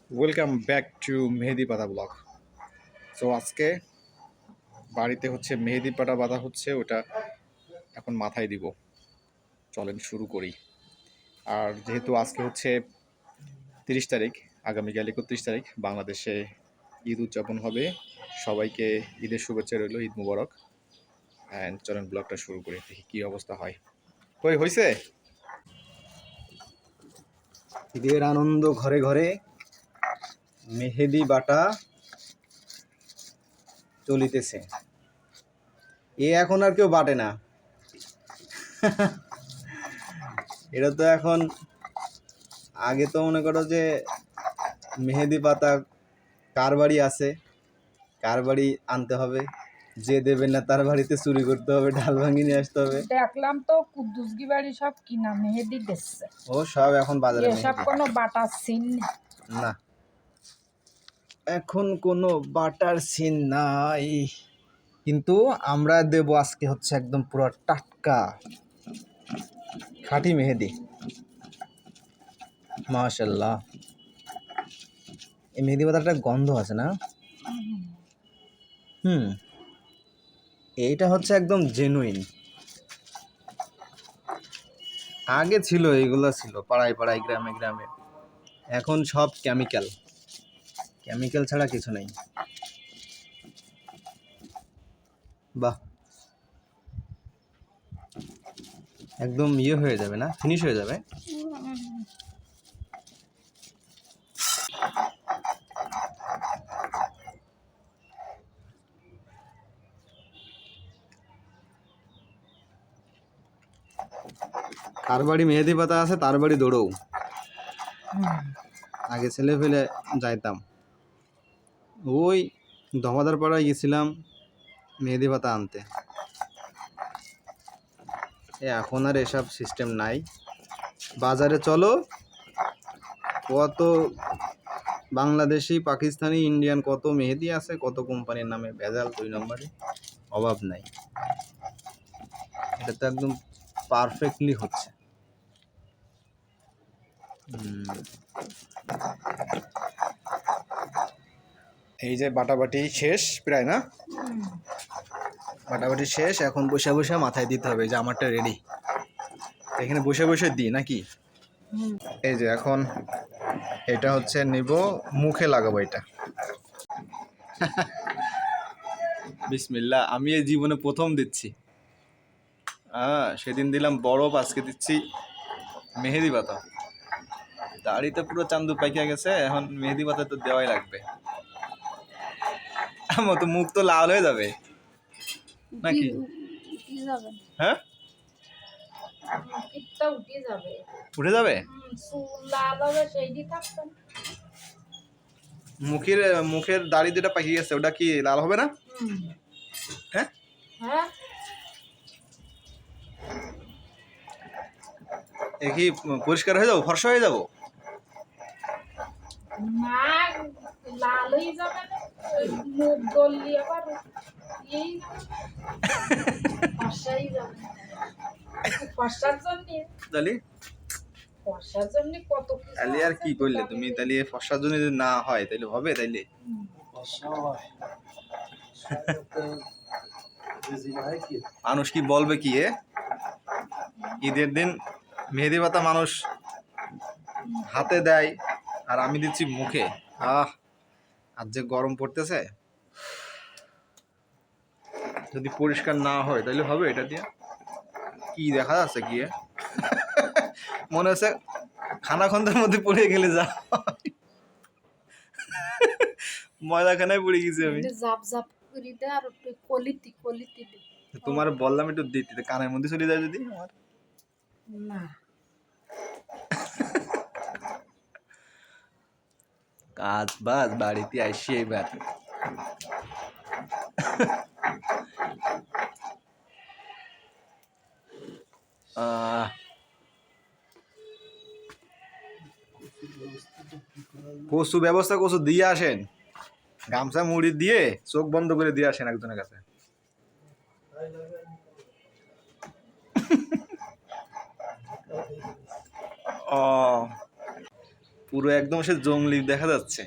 Welcome back to মেহেদি পাতা blog. So আজকে বাড়িতে হচ্ছে মেহেদি পাতা বাঁধা হচ্ছে, ওটা এখন মাথায় দিব। চলেন শুরু করি। আর যেহেতু আজকে হচ্ছে 30 তারিখ, আগামীকাল 31 তারিখ বাংলাদেশে ঈদ উদযাপন হবে। সবাইকে ঈদের শুভেচ্ছা রইল, ঈদ মুবারক। অ্যান্ড চলেন ব্লগটা শুরু করি, দেখি কী অবস্থা হয়। হয়েছে ঈদের আনন্দ ঘরে ঘরে মেহেদি বাটা চলিতেছে। এখন আর কেউ বাটে না। এটা তো এখন, আগে তো মনে করো যে মেহেদি পাতা কার বাড়ি আছে, কার বাড়ি আনতে হবে, যে দেবে না তার বাড়িতে চুরি করতে হবে, ঢাল ভাঙি নিয়ে আসতে হবে। দেখলাম তো কুদ্দুসগি বাড়ি সব কিনা মেহেদি বেচছে। ও সব এখন বাজারে এসব মেহেদি কোনো বাটার সিন না, এখন কোনো বাটার সিন নাই। কিন্তু আমরা দেব আজকে হচ্ছে একদম পুরো টাটকা খাঁটি মেহেদি। মাশাল্লাহ, এই মেহেদি পাতাটা গন্ধ আছে না? এইটা হচ্ছে একদম জেনুইন। আগে ছিল, এইগুলো ছিল পাড়ায় পাড়ায়, গ্রামে গ্রামে। এখন সব কেমিক্যাল, কেমিক্যাল ছাড়া কিছু নেই। বাহ, একদম হয়ে যাবে না, ফিনিশ হয়ে যাবে। কার বাড়ি মেহেদি পাতা আছে তার বাড়ি দৌড়ও। আগে ছেলে ফেলে যাইতাম, ওই দমাদার পাড়ায় গেছিলাম মেহেদি পাতা আনতে। এখন আর এসব সিস্টেম নাই। বাজারে চলো, কত বাংলাদেশি, পাকিস্তানি, ইন্ডিয়ান কত মেহেদি আছে, কত কোম্পানির নামে ভেজাল, 2 নম্বরে অভাব নাই। এটা তো একদম পারফেক্টলি হচ্ছে। এই যে বাটাবাটি শেষ প্রায়, না? বাটাবাটি শেষ, এখন বসে বসে মাথায় দিতে হবে যে আমারটা রেডি। এখানে বসে বসে দিই নাকি? এই যে এখন এটা হচ্ছে নিব, মুখে লাগাবো এটা। বিসমিল্লাহ, আমি এই জীবনে প্রথম দিচ্ছি। সেদিন দিলাম বরফ, আজকে দিচ্ছি মেহেদি পাতা। দাড়িতে পুরো চান্দু পাইকা গেছে, এখন মেহেদি পাতা তো দেওয়াই লাগবে। আমার তো মুখ তো লাল হয়ে যাবে নাকি? হ্যাঁ, উঠে যাবে। মুখের মুখের দাড়ি যেটা পাকি গেছে ওটা কি লাল হবে না? হ্যাঁ, এ কি পরিষ্কার হয়ে যাবো, ফর্সা হয়ে যাবো? না, লাল হয়ে যাবে না, মুখ গললি আবার এই না, ফর্সাই যাবে। ফর্সার জন্য তাহলে ফর্সার জন্য কত কিছু তাহলে আর কি করলে তুমি? তাহলে ফর্সার জন্য যদি না হয় তাহলে হবে? তাইলে মানুষ কি বলবে কি? ঈদের দিন মেহেদি পাতা মানুষ হাতে দেয় আর আমি দিচ্ছি মুখে। আজ যে গরম পড়তেছে, যদি পরিষ্কার না হয় তাহলে হবে এটা দিয়ে? কি দেখা যাচ্ছে কি? মনে হচ্ছে খানাখন্দের মধ্যে পড়ে গেলে যা ময়লাখানায় পড়ে গেছি আমি। জাপ জাপ করি দে আর একটু কলিতি কলিতি দে। তোমার বললাম একটু দিতে, কানের মধ্যে চলে যায় যদি আমার। না, কাজ বাজ বাড়িতে আসি এবার। কচু ব্যবস্থা, কচু দিয়ে আসেন, গামছা মুড়ি দিয়ে চোখ বন্ধ করে দিয়ে আসেন একজনের কাছে। পুরো একদম সে জংলি দেখা যাচ্ছে।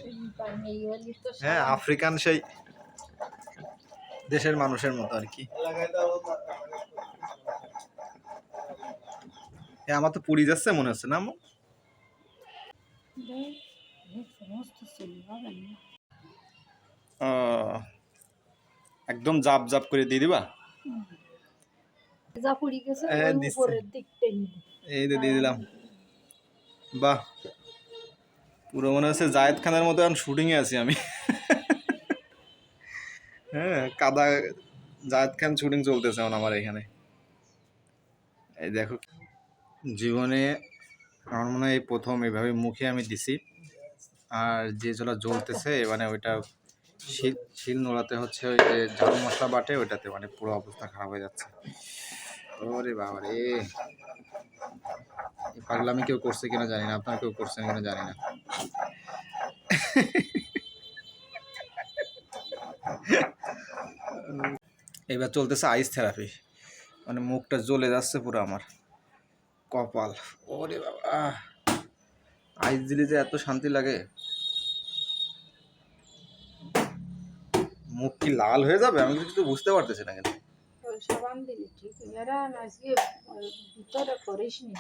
এই হলি তো হ্যাঁ, আফ্রিকান সেই দেশের মানুষের মতো আর কি। আমার তো পুড়ি যাচ্ছে মনে হচ্ছে না আম্মু? সমস্ত চলে হবে না। একদম জাপ জাপ করে দিয়ে দিবা। যা পুড়ি গেছে হ্যাঁ, ওই দিচ্ছে। উপরের দিকটাই নিব। এই যে দিয়ে দিলাম। বাহ, পুরো মনে হচ্ছে জায়েদ খানের মতো এখন শুটিংয়ে আছি আমি। হ্যাঁ, কাদা জায়েদ খান শুটিং চলতেছে এখন আমার এখানে। এই দেখো, জীবনে আমার মনে হয় এই প্রথম এভাবে মুখে আমি দিছি। আর যে যেটা জ্বলতেছে মানে ওইটা শিল শিল নোড়াতে হচ্ছে, ওই যে ঝাল মশলা বাটে ওইটাতে মানে পুরো অবস্থা খারাপ হয়ে যাচ্ছে। ওরে বাবা রে, এই পাগলামি কেউ করছে কিনা জানি না, আপনারা কেউ করছেন কিনা জানি না। এবার চলতেছে আইস থেরাপি, মানে মুখটা জ্বলে যাচ্ছে পুরো আমার কপাল। ওরে বাবা, আইস দিলে যে এত শান্তি লাগে। মুখ কি লাল হয়ে যাবে? আমি কিছু বুঝতে পারতেছি না কিন্তু। ওই সাবান দিলি ঠিক এরা আজকে ভিতরে করিস নি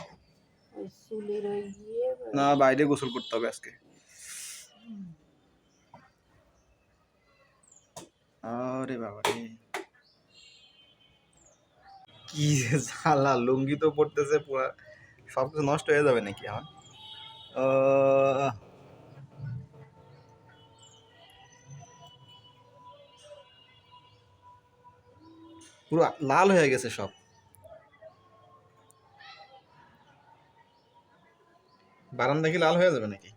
ওই চুলের ওই ইয়ে না, বাইরে গোসল করতে হবে আজকে। আরে বাবা রে, কি যে জ্বালা! লুঙ্গি তো পড়তেছে পুরা, সব কিছু নষ্ট হয়ে যাবে নাকি আমার? পুরো লাল হয়ে গেছে সব। বারান্দা কি লাল হয়ে যাবে নাকি?